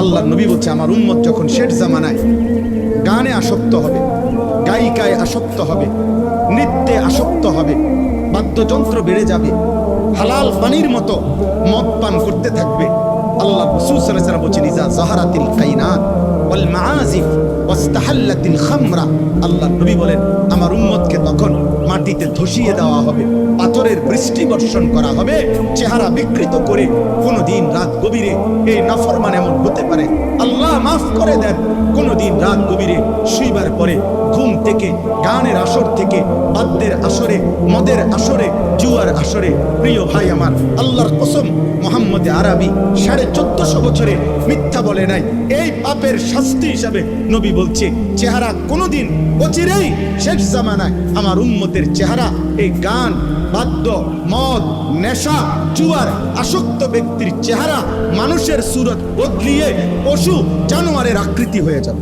আল্লাহ নবী বলছে আমার উম্মত যখন শেষ জামানায় গানে আসক্ত হবে, গায়িকায় আসক্ত হবে, নৃত্যে আসক্ত হবে, বাদ্যযন্ত্র বেড়ে যাবে, হালাল পানির মতো মদ পান করতে থাকবে। আল্লাহ রাসূল সাল্লাল্লাহু আলাইহি ওয়াসাল্লাম বলেছেন ইজা যাহারাতিল কায়নাত ওয়াল মাআজিফ ওয়াস্তাহাল্লাতিল খামরা, আল্লাহ নবী বলেন আমার উম্মতকে তখন মাটিতে ধসিয়ে দেওয়া হবে, পাথরের বৃষ্টি বর্ষণ করা হবে, চেহারা বিকৃত করে। কোনদিন রাত গভীরে এই নাফরমান এমন হতে পারে, আল্লাহ মাফ করে দেন, কোনদিন রাত গভীরে শুইবার পরে ঘুম থেকে, গানের আসর থেকে, বাদ্যের আসরে, মদের আসরে, জুয়ার আসরে, প্রিয় ভাই আমার আল্লাহর কসম মুহাম্মদ আরবি 1450 বছরে মিথ্যা বলে নাই। এই পাপের শাস্তি হিসাবে নবী বলছে চেহারা কোনদিন অচিরেই শেষ জামানায় আমার উম্মতের চেহারা এই গান, বাদ্য, মদ, নেশা, জুয়ার আসক্ত ব্যক্তির চেহারা মানুষের সুরত বদলিয়ে পশু জানোয়ারের আকৃতি হয়ে যাবে।